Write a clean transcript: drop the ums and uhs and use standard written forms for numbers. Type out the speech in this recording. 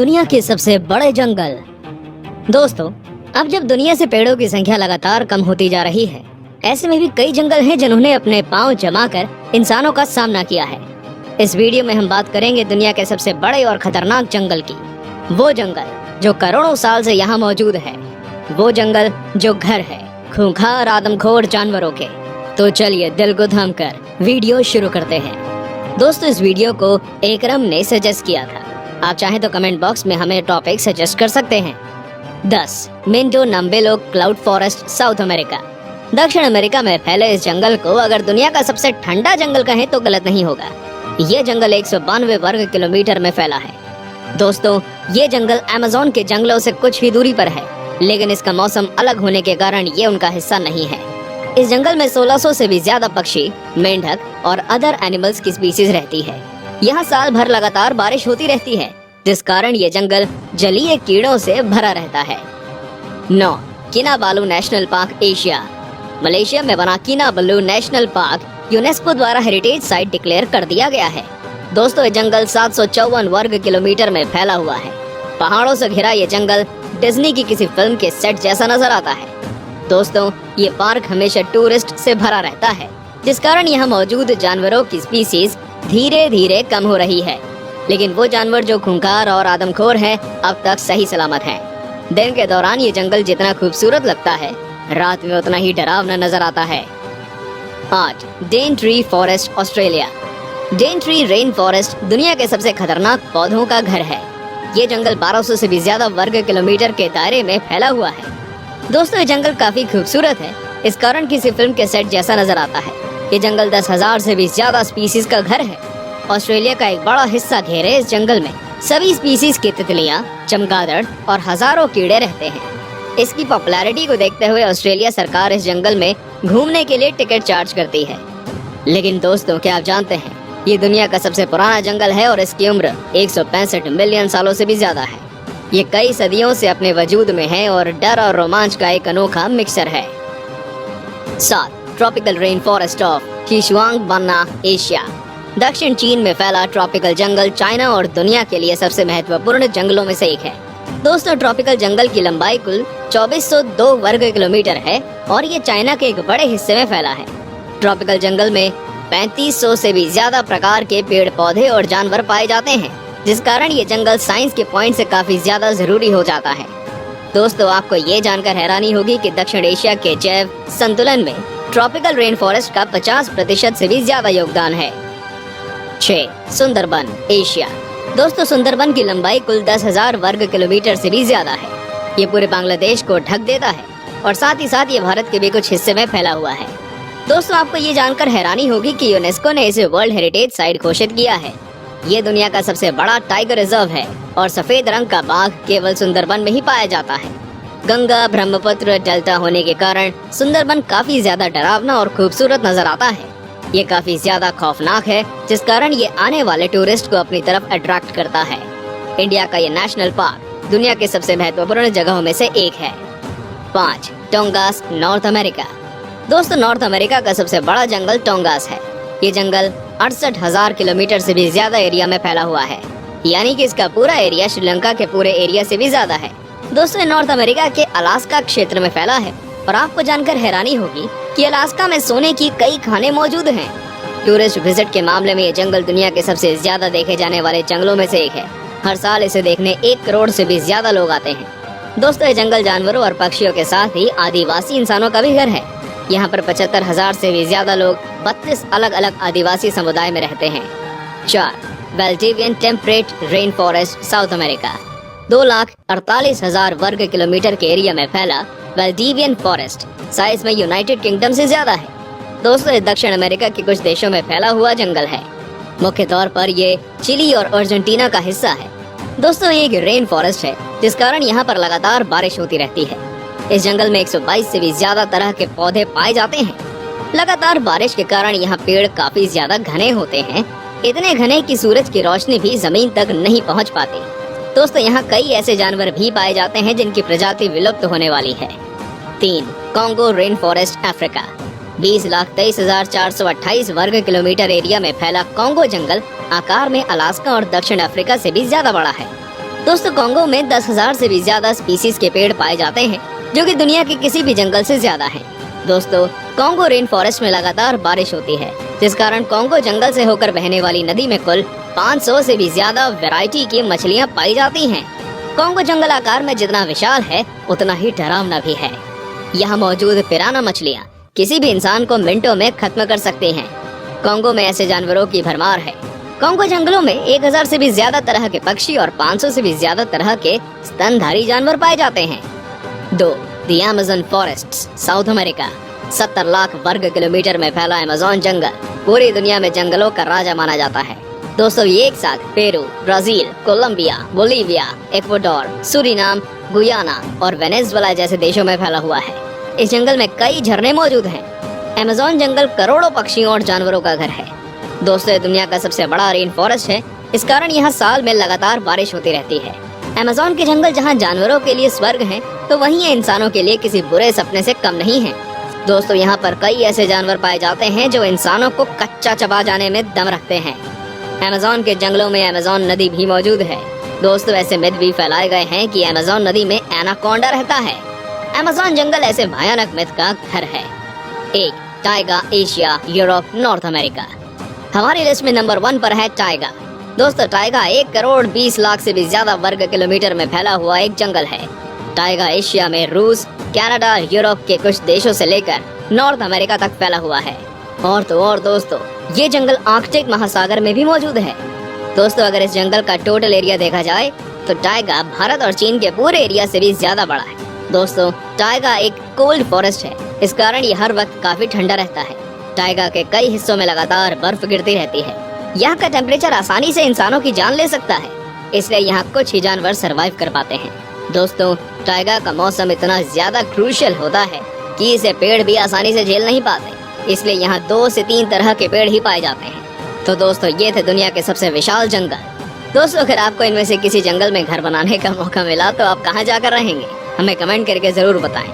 दुनिया के सबसे बड़े जंगल। दोस्तों, अब जब दुनिया से पेड़ों की संख्या लगातार कम होती जा रही है, ऐसे में भी कई जंगल हैं जिन्होंने अपने पांव जमाकर इंसानों का सामना किया है। इस वीडियो में हम बात करेंगे दुनिया के सबसे बड़े और खतरनाक जंगल की। वो जंगल जो करोड़ों साल से यहाँ मौजूद है, वो जंगल जो घर है खूंखार आदमखोर जानवरों के। तो चलिए दिल को थाम कर वीडियो शुरू करते हैं। दोस्तों, इस वीडियो को एकरम ने सजेस्ट किया था। आप चाहें तो कमेंट बॉक्स में हमें टॉपिक सजेस्ट कर सकते हैं। 10 Mindo Nambillo cloud forest, South America. दक्षिण अमेरिका में फैले इस जंगल को अगर दुनिया का सबसे ठंडा जंगल कहें तो गलत नहीं होगा। ये जंगल 192 वर्ग किलोमीटर में फैला है। दोस्तों, ये जंगल अमेज़न के जंगलों से कुछ ही दूरी पर है, लेकिन इसका मौसम अलग होने के कारण ये उनका हिस्सा नहीं है। इस जंगल में 1600 से भी ज्यादा पक्षी, मेंढक और अदर एनिमल्स की स्पीसीज रहती है। यहाँ साल भर लगातार बारिश होती रहती है, जिस कारण ये जंगल जलीय कीड़ों से भरा रहता है। 9 किनाबालू नेशनल पार्क, एशिया। मलेशिया में बना किनाबालू नेशनल पार्क यूनेस्को द्वारा हेरिटेज साइट डिक्लेयर कर दिया गया है। दोस्तों, ये जंगल 754 वर्ग किलोमीटर में फैला हुआ है। पहाड़ों से घिरा ये जंगल डिज्नी की किसी फिल्म के सेट जैसा नजर आता है। दोस्तों, ये पार्क हमेशा टूरिस्ट से भरा रहता है, जिस कारण यहाँ मौजूद जानवरों की स्पीसीज धीरे धीरे कम हो रही है। लेकिन वो जानवर जो खूंखार और आदमखोर हैं, अब तक सही सलामत हैं। दिन के दौरान ये जंगल जितना खूबसूरत लगता है, रात में उतना ही डरावना नजर आता है। 8 डेनट्री फॉरेस्ट, ऑस्ट्रेलिया। डेनट्री रेन फॉरेस्ट दुनिया के सबसे खतरनाक पौधों का घर है। ये जंगल 1200 से भी ज्यादा वर्ग किलोमीटर के दायरे में फैला हुआ है। दोस्तों, ये जंगल काफी खूबसूरत है, इस कारण किसी फिल्म के सेट जैसा नजर आता है। ये जंगल 10,000 से भी ज्यादा स्पीसीज का घर है। ऑस्ट्रेलिया का एक बड़ा हिस्सा घेरे इस जंगल में सभी स्पीसीज की तितलियां, चमगादड़ और हजारों कीड़े रहते हैं। इसकी पॉपुलैरिटी को देखते हुए ऑस्ट्रेलिया सरकार इस जंगल में घूमने के लिए टिकट चार्ज करती है। लेकिन दोस्तों, क्या आप जानते हैं, ये दुनिया का सबसे पुराना जंगल है और इसकी उम्र 165 मिलियन सालों से भी ज्यादा है। ये कई सदियों से अपने वजूद में है और डर और रोमांच का एक अनोखा मिक्सचर है। 7 tropical rain forest of Xishuangbanna, Asia. दक्षिण चीन में फैला ट्रॉपिकल जंगल चाइना और दुनिया के लिए सबसे महत्वपूर्ण जंगलों में से एक है। दोस्तों, ट्रॉपिकल जंगल की लंबाई कुल 2402 वर्ग किलोमीटर है और ये चाइना के एक बड़े हिस्से में फैला है। ट्रॉपिकल जंगल में 3500 से भी ज्यादा प्रकार के पेड़ पौधे और जानवर पाए जाते हैं, जिस कारण ये जंगल साइंस के पॉइंट से काफी ज्यादा जरूरी हो जाता है। दोस्तों, आपको ये जानकर हैरानी होगी कि दक्षिण एशिया के जैव संतुलन में ट्रॉपिकल रेन फॉरेस्ट का 50% से भी ज्यादा योगदान है। 6 सुंदरबन, एशिया। दोस्तों, सुंदरबन की लंबाई कुल 10,000 वर्ग किलोमीटर से भी ज्यादा है। ये पूरे बांग्लादेश को ढक देता है और साथ ही साथ ये भारत के भी कुछ हिस्से में फैला हुआ है। दोस्तों, आपको ये जानकर हैरानी होगी कि यूनेस्को ने इसे वर्ल्ड हेरिटेज साइट घोषित किया है। ये दुनिया का सबसे बड़ा टाइगर रिजर्व है और सफेद रंग का बाघ केवल सुंदरबन में ही पाया जाता है। गंगा ब्रह्मपुत्र डेल्टा होने के कारण सुंदरबन काफी ज्यादा डरावना और खूबसूरत नजर आता है। ये काफी ज्यादा खौफनाक है, जिस कारण ये आने वाले टूरिस्ट को अपनी तरफ अट्रैक्ट करता है। इंडिया का ये नेशनल पार्क दुनिया के सबसे महत्वपूर्ण जगहों में से एक है। 5 टोंगास, नॉर्थ अमेरिका। दोस्तों, नॉर्थ अमेरिका का सबसे बड़ा जंगल टोंगास है। ये जंगल 68,000 किलोमीटर से भी ज्यादा एरिया में फैला हुआ है, यानी कि इसका पूरा एरिया श्रीलंका के पूरे एरिया से भी ज्यादा है। दोस्तों, नॉर्थ अमेरिका के अलास्का क्षेत्र में फैला है और आपको जानकर हैरानी होगी कि अलास्का में सोने की कई खानें मौजूद हैं। टूरिस्ट विजिट के मामले में ये जंगल दुनिया के सबसे ज्यादा देखे जाने वाले जंगलों में से एक है। हर साल इसे देखने 1 करोड़ से भी ज्यादा लोग आते हैं। दोस्तों, ये जंगल जानवरों और पक्षियों के साथ ही आदिवासी इंसानों का भी घर है। यहाँ पर 75,000 से भी ज्यादा लोग 32 अलग अलग आदिवासी समुदाय में रहते हैं। 4 Valdivian temperate rain forest, South America. 2,48,000 वर्ग किलोमीटर के एरिया में फैला वेल्डिवियन फॉरेस्ट साइज में यूनाइटेड किंगडम से ज्यादा है। दोस्तों, ये दक्षिण अमेरिका के कुछ देशों में फैला हुआ जंगल है। मुख्य तौर पर ये चिली और अर्जेंटीना का हिस्सा है। दोस्तों, ये एक रेन फॉरेस्ट है, जिस कारण यहाँ पर लगातार बारिश होती रहती है। इस जंगल में 122 से भी ज्यादा तरह के पौधे पाए जाते हैं। लगातार बारिश के कारण यहाँ पेड़ काफी ज्यादा घने होते हैं, इतने घने कि सूरज की रोशनी भी जमीन तक नहीं पहुँच पाती। दोस्तों, यहाँ कई ऐसे जानवर भी पाए जाते हैं जिनकी प्रजाति विलुप्त होने वाली है। 3 कॉन्गो रेन फॉरेस्ट, अफ्रीका। 20,23,428 वर्ग किलोमीटर एरिया में फैला कॉन्गो जंगल आकार में अलास्का और दक्षिण अफ्रीका से भी ज्यादा बड़ा है। दोस्तों कॉन्गो में 10,000 से भी ज्यादा स्पीसीज के पेड़ पाए जाते हैं, जो कि दुनिया के किसी भी जंगल से ज्यादा हैं। दोस्तों कॉन्गो रेन फॉरेस्ट में लगातार बारिश होती है, जिस कारण कॉन्गो जंगल से होकर बहने वाली नदी में कुल 500 से भी ज्यादा वैरायटी की मछलियाँ पाई जाती हैं। कॉन्गो जंगल आकार में जितना विशाल है उतना ही डरावना भी है। यहाँ मौजूद पिराना मछलियाँ किसी भी इंसान को मिनटों में खत्म कर सकती हैं। कॉन्गो में ऐसे जानवरों की भरमार है। कॉन्गो जंगलों में 1000 से भी ज्यादा तरह के पक्षी और 500 से भी ज्यादा तरह के स्तनधारी जानवर पाए जाते हैं। 2. The Amazon forests, south America. 70 lakh वर्ग किलोमीटर में फैला अमेज़न जंगल पूरी दुनिया में जंगलों का राजा माना जाता है। दोस्तों ये एक साथ Peru, Brazil, Colombia, Bolivia, Ecuador, Suriname, Guyana और वेनेजुएला जैसे देशों में फैला हुआ है। इस जंगल में कई झरने मौजूद हैं। अमेज़न जंगल करोड़ों पक्षियों और जानवरों का घर है। दोस्तों दुनिया का सबसे बड़ा रेन फॉरेस्ट है, इस कारण यहाँ साल में लगातार बारिश होती रहती है। अमेज़न के जंगल जहाँ जानवरों के लिए स्वर्ग हैं, तो वहीं ये इंसानों के लिए किसी बुरे सपने से कम नहीं है। दोस्तों यहाँ पर कई ऐसे जानवर पाए जाते हैं जो इंसानों को कच्चा चबा जाने में दम रखते हैं। अमेज़न के जंगलों में अमेज़न नदी भी मौजूद है। दोस्तों ऐसे मिथ भी फैलाए गए हैं कि अमेज़न नदी में एनाकोंडा रहता है। अमेज़न जंगल ऐसे भयानक मिथ का घर है। 1. Tyga, Asia, Europe, north America. हमारी लिस्ट में नंबर 1 पर है टाइगा। दोस्तों टाइगा 1 करोड़ 20 लाख से भी ज्यादा वर्ग किलोमीटर में फैला हुआ एक जंगल है। टाइगा एशिया में रूस, कनाडा, यूरोप के कुछ देशों से लेकर नॉर्थ अमेरिका तक फैला हुआ है। और तो और दोस्तों ये जंगल आर्कटिक महासागर में भी मौजूद है। दोस्तों अगर इस जंगल का टोटल एरिया देखा जाए तो टाइगा भारत और चीन के पूरे एरिया से भी ज्यादा बड़ा है। दोस्तों टाइगा एक कोल्ड फॉरेस्ट है, इस कारण ये हर वक्त काफी ठंडा रहता है। टाइगा के कई हिस्सों में लगातार बर्फ गिरती रहती है। यहाँ का टेम्परेचर आसानी से इंसानों की जान ले सकता है, इसलिए यहाँ कुछ ही जानवर सरवाइव कर पाते हैं। दोस्तों टाइगा का मौसम इतना ज्यादा क्रूशियल होता है कि इसे पेड़ भी आसानी से झेल नहीं पाते, इसलिए यहाँ 2 से 3 तरह के पेड़ ही पाए जाते हैं। तो दोस्तों ये थे दुनिया के सबसे विशाल जंगल। दोस्तों अगर आपको इनमें से किसी जंगल में घर बनाने का मौका मिला तो आप कहाँ जाकर रहेंगे, हमें कमेंट करके जरूर बताएं।